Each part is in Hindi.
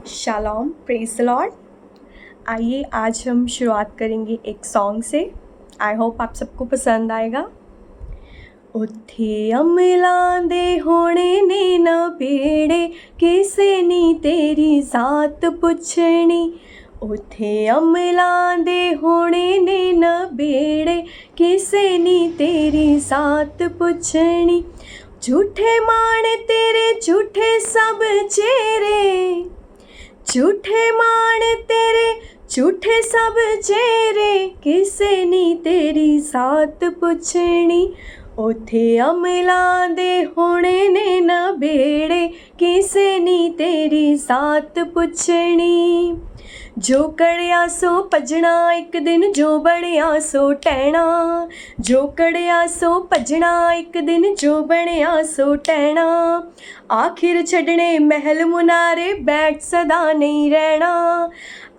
Shalom, praise the Lord. आइए आज हम शुरुआत करेंगे एक सॉन्ग से। आई होप आप सबको पसंद आएगा। उत्थे अमलां दे होने ने नबेड़े, किसे नी तेरी ज़ात पुछनी। उत्थे अमलां दे होने ने नबेड़े, किसे नी तेरी ज़ात पुछनी। झूठे मान तेरे झूठे सब चेहरे, झूठे मान तेरे झूठे सब चेहरे, किसे नी तेरी ज़ात पुछनी। उथे अमलां दे होने ने नबेड़े, किसे नी तेरी ज़ात पुछनी। जो कड़िया सो भजना एक दिन, जो बणिया सो टहना। जो कड़िया सो भजना एक दिन, जो बणिया सो टहना। आखिर छड्डने महल मुनारे, बैठ सदा नहीं रहना।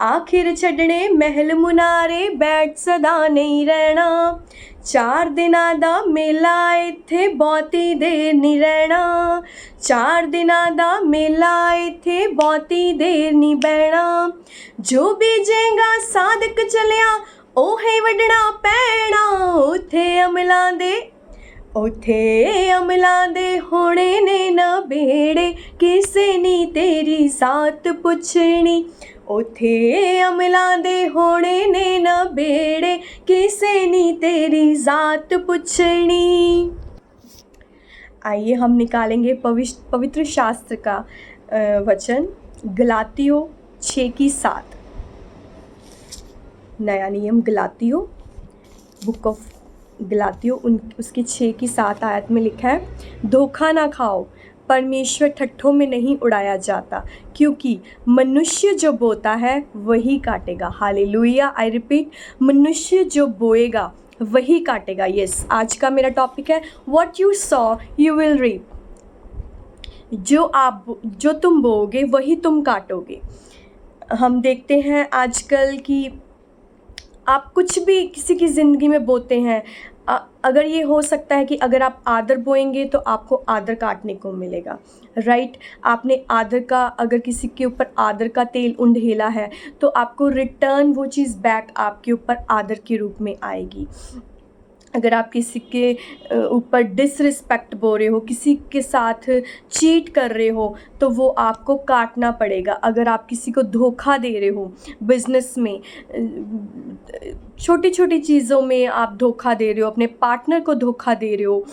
आखिर छड्डने महल मुनारे, बैठ सदा नहीं रहना। 4 दिनां दा मेला इत्थे बहुती देर नहीं रहना। 4 दिनां दा मेला इत्थे बहुती देर नहीं बहना। जो बीजेगा साधक चलिया, ओहे वड्डना पैना। उत्थे अमलां दे होने ने नबेड़े, किसे नी तेरी ज़ात पुछनी। उत्थे अमलां दे होने ने नबेड़े, किसे नी तेरी ज़ात पुछनी। आइए हम निकालेंगे पवित्र शास्त्र का वचन, गलातियों 6:7। नया नियम गलातियों, बुक ऑफ गलातियों उसकी 6:7 आयत में लिखा है, धोखा ना खाओ, परमेश्वर ठट्ठों में नहीं उड़ाया जाता, क्योंकि मनुष्य जो बोता है वही काटेगा। हालेलुया। आई रिपीट, मनुष्य जो बोएगा वही काटेगा। यस, आज का मेरा टॉपिक है what you sow you will reap. जो तुम बोओगे वही तुम काटोगे। हम देखते हैं आजकल कि आप कुछ भी किसी की ज़िंदगी में बोते हैं, अगर ये हो सकता है कि अगर आप आदर बोएंगे तो आपको आदर काटने को मिलेगा, राइट। आपने आदर का, अगर किसी के ऊपर आदर का तेल उंडेला है तो आपको रिटर्न वो चीज़ बैक आपके ऊपर आदर के रूप में आएगी। अगर आप किसी के ऊपर डिसरिस्पेक्ट बोल रहे हो, किसी के साथ चीट कर रहे हो, तो वो आपको काटना पड़ेगा। अगर आप किसी को धोखा दे रहे हो बिज़नेस में, छोटी छोटी चीज़ों में आप धोखा दे रहे हो, अपने पार्टनर को धोखा दे रहे हो,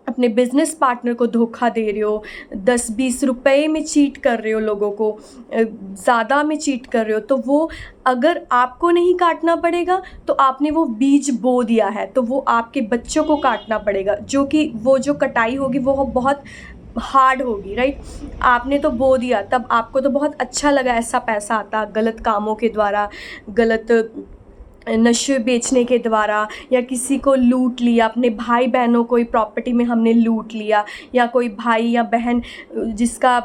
अपने बिज़नेस पार्टनर को धोखा दे रहे हो, 10-20 रुपए में चीट कर रहे हो, लोगों को ज़्यादा में चीट कर रहे हो, तो वो अगर आपको नहीं काटना पड़ेगा तो आपने वो बीज बो दिया है, तो वो आपके बच्चों को काटना पड़ेगा, जो कि वो जो कटाई होगी वो बहुत हार्ड होगी, राइट। आपने तो बो दिया, तब आपको तो बहुत अच्छा लगा, ऐसा पैसा आता गलत कामों के द्वारा, गलत नशे बेचने के द्वारा, या किसी को लूट लिया, अपने भाई बहनों को प्रॉपर्टी में हमने लूट लिया, या कोई भाई या बहन जिसका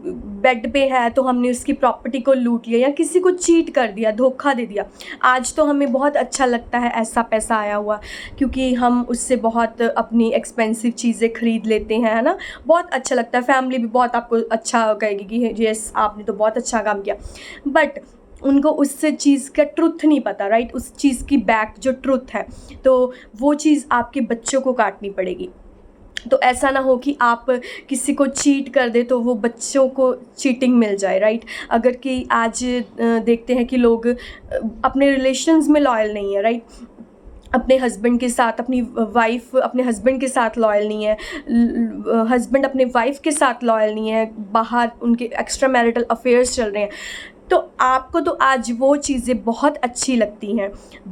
बेड पे है तो हमने उसकी प्रॉपर्टी को लूट लिया, या किसी को चीट कर दिया, धोखा दे दिया। आज तो हमें बहुत अच्छा लगता है ऐसा पैसा आया हुआ, क्योंकि हम उससे बहुत अपनी एक्सपेंसिव चीज़ें ख़रीद लेते हैं, है ना। बहुत अच्छा लगता है, फैमिली भी बहुत आपको अच्छा कहेगी कि यस आपने तो बहुत अच्छा काम किया, बट उनको उससे चीज़ का ट्रुथ नहीं पता, राइट। उस चीज़ की बैक जो ट्रुथ है, तो वो चीज़ आपके बच्चों को काटनी पड़ेगी। तो ऐसा ना हो कि आप किसी को चीट कर दे तो वो बच्चों को चीटिंग मिल जाए, राइट। अगर कि आज देखते हैं कि लोग अपने रिलेशंस में लॉयल नहीं है, राइट। अपने हस्बैंड के साथ, अपनी वाइफ अपने हस्बैंड के साथ लॉयल नहीं है, हस्बैंड अपने वाइफ के साथ लॉयल नहीं है, बाहर उनके एक्स्ट्रा मैरिटल अफेयर्स चल रहे हैं, तो आपको तो आज वो चीज़ें बहुत अच्छी लगती हैं,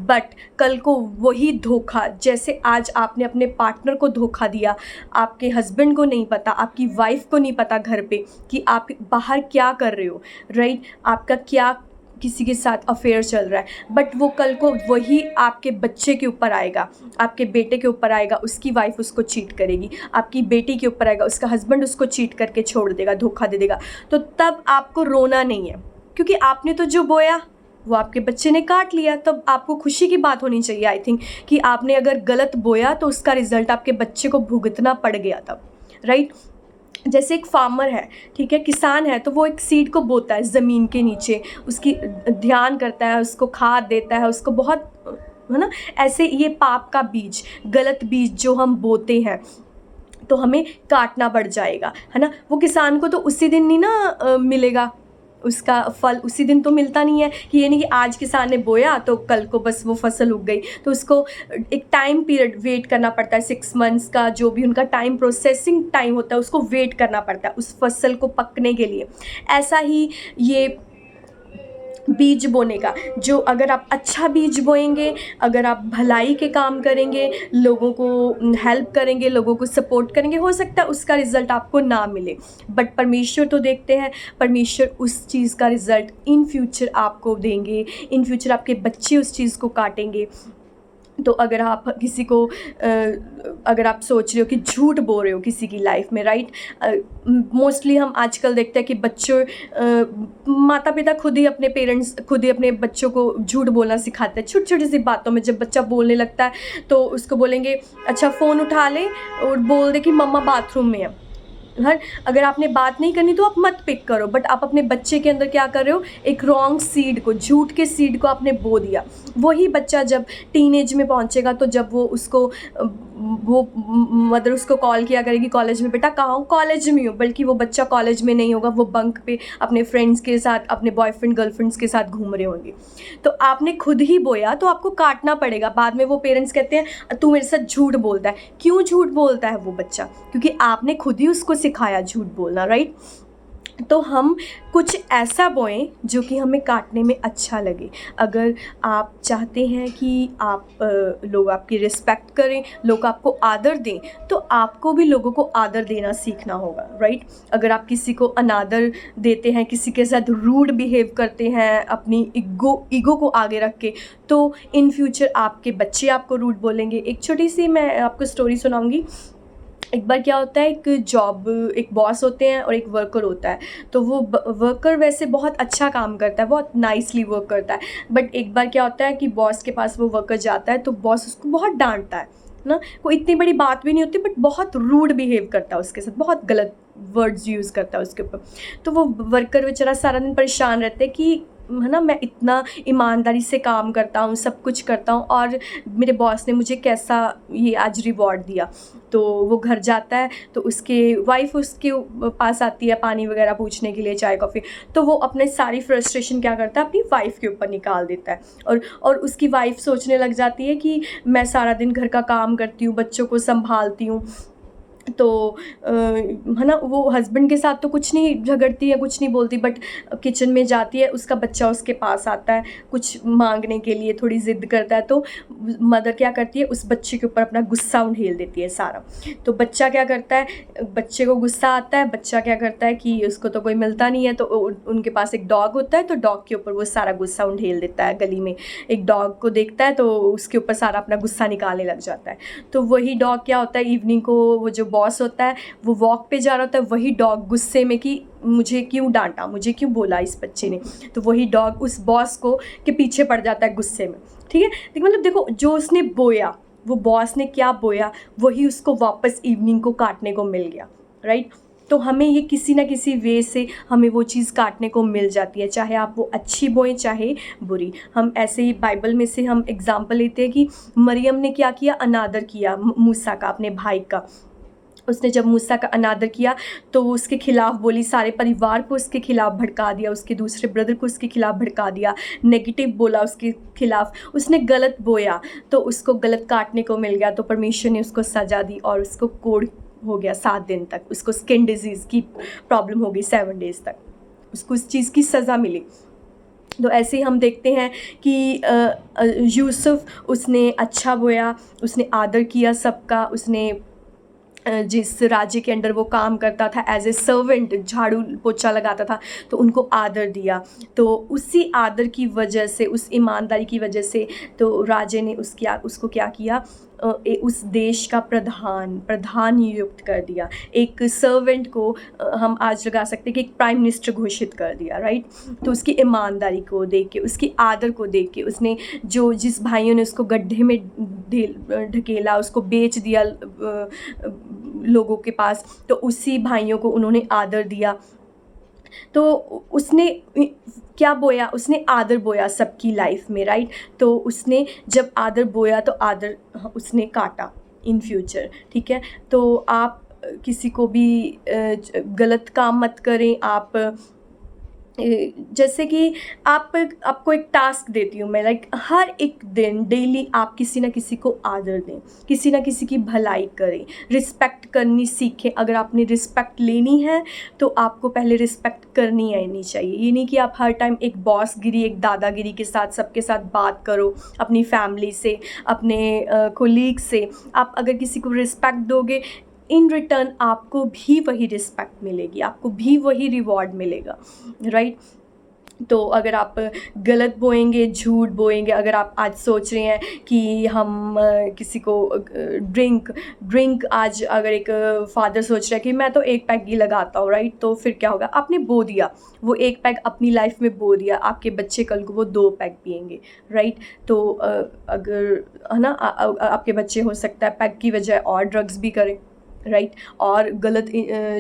बट कल को वही धोखा, जैसे आज आपने अपने पार्टनर को धोखा दिया, आपके हस्बैंड को नहीं पता, आपकी वाइफ को नहीं पता घर पे कि आप बाहर क्या कर रहे हो, राइट। आपका क्या किसी के साथ अफेयर चल रहा है, बट वो कल को वही आपके बच्चे के ऊपर आएगा, आपके बेटे के ऊपर आएगा, उसकी वाइफ उसको चीट करेगी, आपकी बेटी के ऊपर आएगा, उसका हस्बैंड उसको चीट करके छोड़ देगा, धोखा दे देगा। तो तब आपको रोना नहीं है, क्योंकि आपने तो जो बोया वो आपके बच्चे ने काट लिया। तब आपको खुशी की बात होनी चाहिए, आई थिंक, कि आपने अगर गलत बोया तो उसका रिज़ल्ट आपके बच्चे को भुगतना पड़ गया तब, राइट। जैसे एक फार्मर है, ठीक है, किसान है, तो वो एक सीड को बोता है ज़मीन के नीचे, उसकी ध्यान करता है, उसको खाद देता है, उसको बहुत, है ना? ऐसे ये पाप का बीज, गलत बीज जो हम बोते हैं, तो हमें काटना पड़ जाएगा, है ना? वो किसान को तो उसी दिन नहीं ना मिलेगा, उसका फल उसी दिन तो मिलता नहीं है, कि ये नहीं कि आज किसान ने बोया तो कल को बस वो फसल उग गई। तो उसको एक टाइम पीरियड वेट करना पड़ता है, 6 मंथ्स का जो भी उनका टाइम, प्रोसेसिंग टाइम होता है, उसको वेट करना पड़ता है उस फसल को पकने के लिए। ऐसा ही ये बीज बोने का, जो अगर आप अच्छा बीज बोएंगे, अगर आप भलाई के काम करेंगे, लोगों को हेल्प करेंगे, लोगों को सपोर्ट करेंगे, हो सकता है उसका रिज़ल्ट आपको ना मिले, बट परमेश्वर तो देखते हैं, परमेश्वर उस चीज़ का रिज़ल्ट इन फ्यूचर आपको देंगे, इन फ्यूचर आपके बच्चे उस चीज़ को काटेंगे। तो अगर आप किसी को अगर आप सोच रहे हो कि झूठ बोल रहे हो किसी की लाइफ में, राइट, मोस्टली हम आजकल देखते हैं कि बच्चों, माता पिता खुद ही अपने पेरेंट्स खुद ही अपने बच्चों को झूठ बोलना सिखाते हैं। छोटी छोटी सी बातों में जब बच्चा बोलने लगता है तो उसको बोलेंगे, अच्छा फ़ोन उठा ले और बोल दे कि मम्मा बाथरूम में है। हर अगर आपने बात नहीं करनी तो आप मत पिक करो, बट आप अपने बच्चे के अंदर क्या कर रहे हो, एक रॉन्ग सीड को, झूठ के सीड को आपने बो दिया। वही बच्चा जब टीनेज में पहुंचेगा तो जब वो उसको वो मदर उसको कॉल किया करेगी कॉलेज में, बेटा कहाँ हो, कॉलेज में हो, बल्कि वो बच्चा कॉलेज में नहीं होगा, वो बंक पे अपने फ्रेंड्स के साथ, अपने बॉयफ्रेंड गर्लफ्रेंड्स के साथ घूम रहे होंगे। तो आपने खुद ही बोया तो आपको काटना पड़ेगा। बाद में वो पेरेंट्स कहते हैं तू मेरे साथ झूठ बोलता है। क्यों झूठ बोलता है वो बच्चा? क्योंकि आपने खुद ही उसको सिखाया झूठ बोलना, राइट? तो हम कुछ ऐसा बोएं जो कि हमें काटने में अच्छा लगे। अगर आप चाहते हैं कि आप लोग आपकी रिस्पेक्ट करें, लोग आपको आदर दें, तो आपको भी लोगों को आदर देना सीखना होगा, राइट? अगर आप किसी को अनादर देते हैं, किसी के साथ रूड बिहेव करते हैं अपनी ईगो को आगे रख के, तो इन फ्यूचर आपके बच्चे आपको रूड बोलेंगे। एक छोटी सी मैं आपको स्टोरी सुनाऊंगी। एक बार क्या होता है, एक बॉस होते हैं और एक वर्कर होता है। तो वो वर्कर वैसे बहुत अच्छा काम करता है, बहुत नाइसली वर्क करता है, बट एक बार क्या होता है कि बॉस के पास वो वर्कर जाता है तो बॉस उसको बहुत डांटता है ना। कोई इतनी बड़ी बात भी नहीं होती, बट बहुत रूड बिहेव करता है उसके साथ, बहुत गलत वर्ड्स यूज़ करता है उसके ऊपर। तो वो वर्कर बेचारा सारा दिन परेशान रहता है कि, है ना, मैं इतना ईमानदारी से काम करता हूँ, सब कुछ करता हूँ, और मेरे बॉस ने मुझे कैसा ये आज रिवॉर्ड दिया। तो वो घर जाता है तो उसके वाइफ उसके पास आती है पानी वगैरह पूछने के लिए, चाय कॉफ़ी। तो वो अपने सारी फ्रस्ट्रेशन क्या करता है, अपनी वाइफ के ऊपर निकाल देता है। और उसकी वाइफ सोचने लग जाती है कि मैं सारा दिन घर का काम करती हूँ, बच्चों को संभालती हूँ, तो है ना, वो हस्बैंड के साथ तो कुछ नहीं झगड़ती है, कुछ नहीं बोलती, बट किचन में जाती है, उसका बच्चा उसके पास आता है कुछ मांगने के लिए, थोड़ी ज़िद करता है, तो मदर क्या करती है, उस बच्चे के ऊपर अपना गुस्सा उंडेल देती है सारा। तो बच्चा क्या करता है, बच्चे को गुस्सा आता है, बच्चा क्या करता है कि उसको तो कोई मिलता नहीं है, तो उनके पास एक डॉग होता है, तो डॉग के ऊपर वो सारा गुस्सा उंडेल देता है। गली में एक डॉग को देखता है तो उसके ऊपर सारा अपना गुस्सा निकालने लग जाता है। तो वही डॉग क्या होता है, इवनिंग को वो जो बॉस होता है वो वॉक पे जा रहा होता है, वही डॉग गुस्से में कि मुझे क्यों डांटा, मुझे क्यों बोला इस बच्चे ने, तो वही डॉग उस बॉस को के पीछे पड़ जाता है गुस्से में। ठीक है, तो मतलब देखो, जो उसने बोया, वो बॉस ने क्या बोया, वही उसको वापस इवनिंग को काटने को मिल गया, राइट? तो हमें ये किसी ना किसी वे से हमें वो चीज़ काटने को मिल जाती है, चाहे आप वो अच्छी बोएं चाहे बुरी। हम ऐसे ही बाइबल में से हम एग्जाम्पल लेते हैं कि मरियम ने क्या किया, अनादर किया मूसा का, अपने भाई का। उसने जब मूसा का अनादर किया तो वो उसके खिलाफ़ बोली, सारे परिवार को उसके खिलाफ़ भड़का दिया, उसके दूसरे ब्रदर को उसके खिलाफ़ भड़का दिया, नेगेटिव बोला उसके खिलाफ़, उसने गलत बोया तो उसको गलत काटने को मिल गया। तो परमेश्वर ने उसको सज़ा दी और उसको कोढ़ हो गया 7 दिन तक, उसको स्किन डिजीज़ की प्रॉब्लम हो गई 7 डेज़ तक, उसको इस चीज़ की सज़ा मिली। तो ऐसे ही हम देखते हैं कि यूसुफ, उसने अच्छा बोया, उसने आदर किया सबका, उसने जिस राज्य के अंडर वो काम करता था एज ए सर्वेंट, झाड़ू पोछा लगाता था, तो उनको आदर दिया। तो उसी आदर की वजह से, उस ईमानदारी की वजह से, तो राजे ने उसको क्या किया, उस देश का प्रधान नियुक्त कर दिया। एक सर्वेंट को हम आज लगा सकते हैं कि एक प्राइम मिनिस्टर घोषित कर दिया, राइट? तो उसकी ईमानदारी को देख के, उसकी आदर को देख के, उसने जिस भाइयों ने उसको गड्ढे में ढकेला, उसको बेच दिया लोगों के पास, तो उसी भाइयों को उन्होंने आदर दिया। तो उसने क्या बोया, उसने आदर बोया सबकी लाइफ में, राइट। तो उसने जब आदर बोया तो आदर उसने काटा इन फ्यूचर, ठीक है। तो आप किसी को भी गलत काम मत करें। आप जैसे कि आपको एक टास्क देती हूँ मैं, लाइक हर एक दिन डेली आप किसी ना किसी को आदर दें, किसी ना किसी की भलाई करें, रिस्पेक्ट करनी सीखें। अगर आपने रिस्पेक्ट लेनी है तो आपको पहले रिस्पेक्ट करनी आनी चाहिए। ये नहीं कि आप हर टाइम एक बॉसगिरी, एक दादागिरी के साथ सबके साथ बात करो, अपनी फैमिली से, अपने कोलीग से। आप अगर किसी को रिस्पेक्ट दोगे, इन रिटर्न आपको भी वही रिस्पेक्ट मिलेगी, आपको भी वही रिवॉर्ड मिलेगा, राइट। तो अगर आप गलत बोएंगे, झूठ बोएंगे, अगर आप आज सोच रहे हैं कि हम किसी को ड्रिंक आज अगर एक फादर सोच रहा है कि मैं तो एक पैग ही लगाता हूँ, राइट, तो फिर क्या होगा, आपने बो दिया, वो एक पैग अपनी लाइफ में बो दिया, आपके बच्चे कल को वो 2 पैग पिएंगे, राइट। तो अगर है ना, आपके बच्चे हो सकता है पैग की बजाय और ड्रग्स भी करें, राइट, और गलत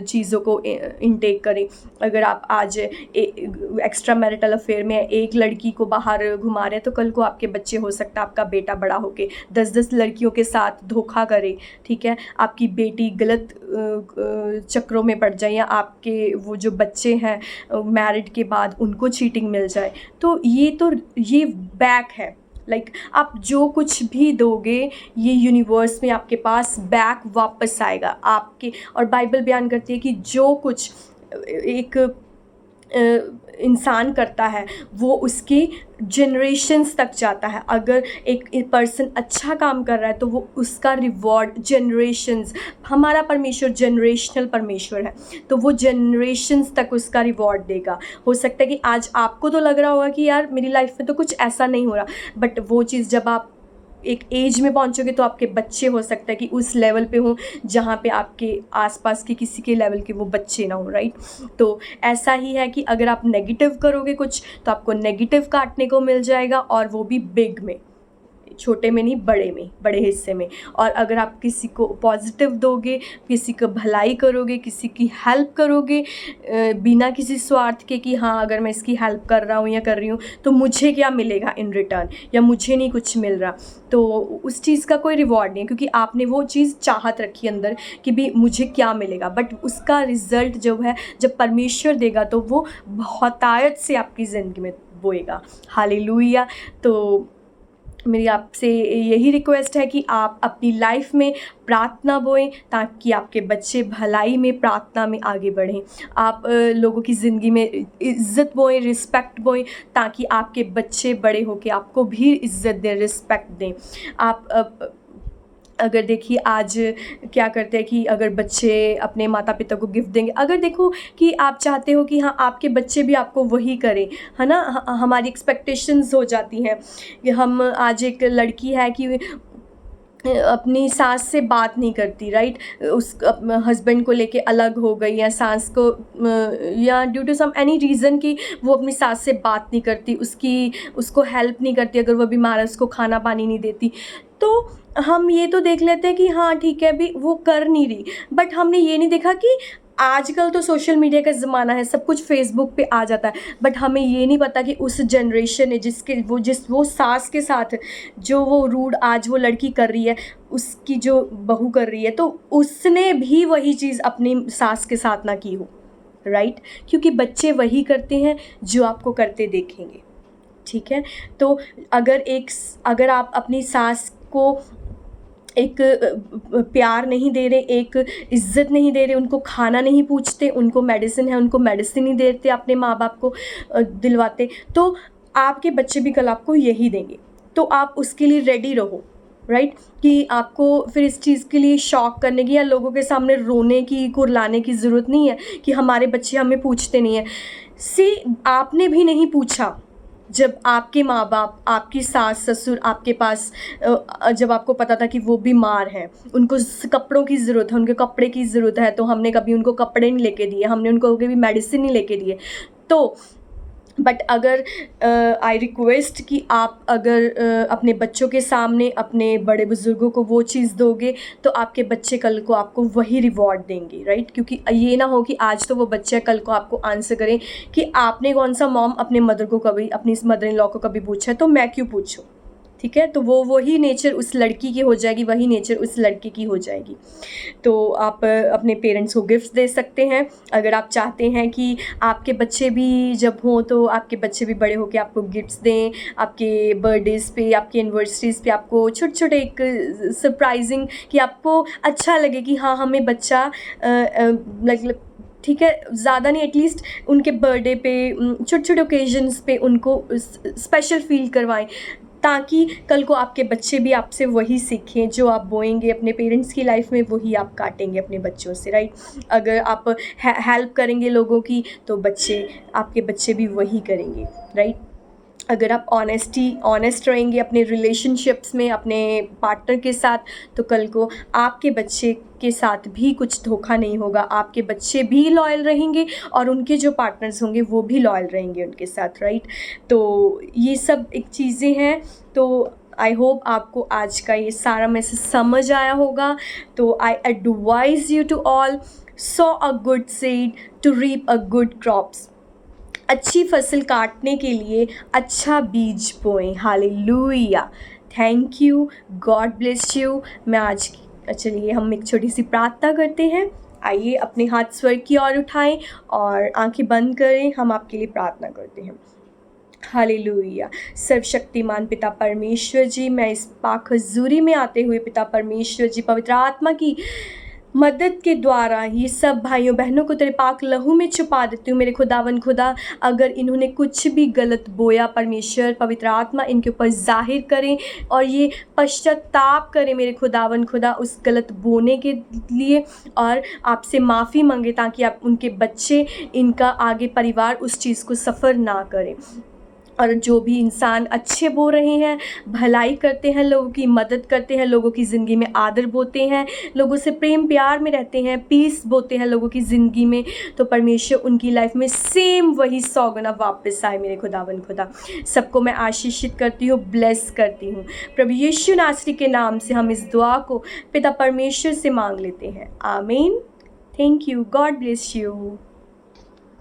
चीज़ों को इनटेक करें। अगर आप आज एक्स्ट्रा मैरिटल अफेयर में एक लड़की को बाहर घुमा रहे हैं, तो कल को आपके बच्चे हो सकता है आपका बेटा बड़ा होके 10-10 लड़कियों के साथ धोखा करे, ठीक है। आपकी बेटी गलत चक्रों में पड़ जाए, या आपके वो जो बच्चे हैं मैरिड के बाद उनको चीटिंग मिल जाए। तो ये बैक है, लाइक आप जो कुछ भी दोगे ये यूनिवर्स में आपके पास बैक वापस आएगा आपके। और बाइबल बयान करती है कि जो कुछ एक इंसान करता है वो उसके जनरेशन्स तक जाता है। अगर एक पर्सन अच्छा काम कर रहा है तो वो उसका रिवॉर्ड जनरेशन्स, हमारा परमेश्वर जनरेशनल परमेश्वर है, तो वो जनरेशन्स तक उसका रिवॉर्ड देगा। हो सकता है कि आज आपको तो लग रहा होगा कि यार मेरी लाइफ में तो कुछ ऐसा नहीं हो रहा, बट वो चीज़ जब आप एक एज में पहुंचोगे तो आपके बच्चे हो सकता है कि उस लेवल पे हो जहाँ पे आपके आसपास के किसी के लेवल के वो बच्चे ना हो, राइट। तो ऐसा ही है कि अगर आप नेगेटिव करोगे कुछ तो आपको नेगेटिव काटने को मिल जाएगा, और वो भी बिग में, छोटे में नहीं, बड़े में, बड़े हिस्से में। और अगर आप किसी को पॉजिटिव दोगे, किसी को भलाई करोगे, किसी की हेल्प करोगे बिना किसी स्वार्थ के कि हाँ अगर मैं इसकी हेल्प कर रहा हूँ या कर रही हूँ तो मुझे क्या मिलेगा इन रिटर्न, या मुझे नहीं कुछ मिल रहा, तो उस चीज़ का कोई रिवॉर्ड नहीं है, क्योंकि आपने वो चीज़ चाहत रखी अंदर कि भी मुझे क्या मिलेगा। बट उसका रिज़ल्ट जो है जब परमेश्वर देगा तो वो बहुतायत से आपकी ज़िंदगी में बोएगा। हालेलुया। तो मेरी आपसे यही रिक्वेस्ट है कि आप अपनी लाइफ में प्रार्थना बोएं ताकि आपके बच्चे भलाई में, प्रार्थना में आगे बढ़ें। आप लोगों की ज़िंदगी में इज़्ज़त बोएं, रिस्पेक्ट बोएं, ताकि आपके बच्चे बड़े होकर आपको भी इज़्ज़त दें, रिस्पेक्ट दें। आप अगर देखिए आज क्या करते हैं कि अगर बच्चे अपने माता पिता को गिफ्ट देंगे, अगर देखो कि आप चाहते हो कि हाँ आपके बच्चे भी आपको वही करें, है ना, हमारी एक्सपेक्टेशंस हो जाती हैं कि हम, आज एक लड़की है कि अपनी सास से बात नहीं करती, राइट, उस हस्बैंड को लेके अलग हो गई, या सास को या due to some any reason कि वो अपनी सास से बात नहीं करती, उसको हेल्प नहीं करती, अगर वो बीमार है उसको खाना पानी नहीं देती, तो हम ये तो देख लेते हैं कि हाँ ठीक है अभी वो कर नहीं रही, बट हमने ये नहीं देखा कि आजकल तो सोशल मीडिया का ज़माना है, सब कुछ फेसबुक पे आ जाता है, बट हमें ये नहीं पता कि उस जनरेशन ने वो सास के साथ जो वो रूड आज वो लड़की कर रही है, उसकी जो बहू कर रही है, तो उसने भी वही चीज़ अपनी सास के साथ ना की हो, राइट, क्योंकि बच्चे वही करते हैं जो आपको करते देखेंगे, ठीक है। तो अगर आप अपनी सास को एक प्यार नहीं दे रहे, एक इज़्ज़त नहीं दे रहे, उनको खाना नहीं पूछते, उनको मेडिसिन है उनको मेडिसिन नहीं देते, अपने माँ बाप को दिलवाते, तो आपके बच्चे भी कल आपको यही देंगे। तो आप उसके लिए रेडी रहो, राइट, कि आपको फिर इस चीज़ के लिए शॉक करने की या लोगों के सामने रोने की, कुरलाने की ज़रूरत नहीं है कि हमारे बच्चे हमें पूछते नहीं हैं। आपने भी नहीं पूछा जब आपके माँ बाप, आपकी सास ससुर आपके पास, जब आपको पता था कि वो बीमार हैं, उनको कपड़ों की ज़रूरत है, उनके कपड़े की ज़रूरत है, तो हमने कभी उनको कपड़े नहीं लेके दिए, हमने उनको कभी मेडिसिन नहीं लेके दिए। तो बट अगर आई रिक्वेस्ट कि आप अगर अपने बच्चों के सामने अपने बड़े बुज़ुर्गों को वो चीज़ दोगे तो आपके बच्चे कल को आपको वही रिवॉर्ड देंगे, राइट? क्योंकि ये ना हो कि आज तो वो बच्चा कल को आपको आंसर करे कि आपने कौन सा मॉम अपने मदर को कभी, अपनी मदर इन लॉ को कभी पूछा है, तो मैं क्यों पूछूं? ठीक है, तो वो वही नेचर उस लड़की की हो जाएगी, वही नेचर उस लड़के की हो जाएगी। तो आप अपने पेरेंट्स को गिफ्ट दे सकते हैं। अगर आप चाहते हैं कि आपके बच्चे भी जब हों तो आपके बच्चे भी बड़े होकर आपको गिफ्ट्स दें, आपके बर्थडेज़ पे, आपकी एनिवर्सरीज़ पे आपको छोटे-छोटे एक सरप्राइजिंग, कि आपको अच्छा लगे कि हाँ, हमें बच्चा मतलब ठीक है, ज़्यादा नहीं, एटलीस्ट उनके बर्थडे पे छोटे-छोटे ओकेजन्स पे उनको स्पेशल फ़ील करवाएँ, ताकि कल को आपके बच्चे भी आपसे वही सीखें, जो आप बोएंगे अपने पेरेंट्स की लाइफ में वही आप काटेंगे अपने बच्चों से, राइट? अगर आप हेल्प करेंगे लोगों की तो आपके बच्चे भी वही करेंगे, राइट? अगर आप ऑनेस्ट रहेंगे अपने रिलेशनशिप्स में अपने पार्टनर के साथ, तो कल को आपके बच्चे के साथ भी कुछ धोखा नहीं होगा, आपके बच्चे भी लॉयल रहेंगे और उनके जो पार्टनर्स होंगे वो भी लॉयल रहेंगे उनके साथ, राइट? तो ये सब एक चीज़ें हैं। तो आई होप आपको आज का ये सारा मैसेज समझ आया होगा। तो I advise you to all, so a good seed to reap a good crops. अच्छी फसल काटने के लिए अच्छा बीज बोएं। Hallelujah, thank you, God bless you. चलिए हम एक छोटी सी प्रार्थना करते हैं। आइए अपने हाथ स्वर्ग की ओर उठाएं और आंखें बंद करें। हम आपके लिए प्रार्थना करते हैं। हालेलुया। सर्वशक्तिमान पिता परमेश्वर जी, मैं इस पाक हजूरी में आते हुए पिता परमेश्वर जी पवित्र आत्मा की मदद के द्वारा ये सब भाइयों बहनों को तेरे पाक लहू में छुपा देती हूँ। मेरे खुदावन खुदा, अगर इन्होंने कुछ भी गलत बोया, परमेश्वर पवित्र आत्मा इनके ऊपर जाहिर करें और ये पश्चाताप करें मेरे खुदावन खुदा उस गलत बोने के लिए, और आपसे माफ़ी मांगे ताकि आप उनके बच्चे, इनका आगे परिवार उस चीज़ को सफ़र ना करें। और जो भी इंसान अच्छे बो रहे हैं, भलाई करते हैं, लोगों की मदद करते हैं, लोगों की ज़िंदगी में आदर बोते हैं, लोगों से प्रेम प्यार में रहते हैं, पीस बोते हैं लोगों की ज़िंदगी में, तो परमेश्वर उनकी लाइफ में सेम वही 100 गुना वापस आए मेरे खुदावन खुदा। सबको मैं आशीषित करती हूँ, ब्लेस करती हूँ। प्रभु यीशु नासरी के नाम से हम इस दुआ को पिता परमेश्वर से मांग लेते हैं। आमीन। Thank you, God bless you.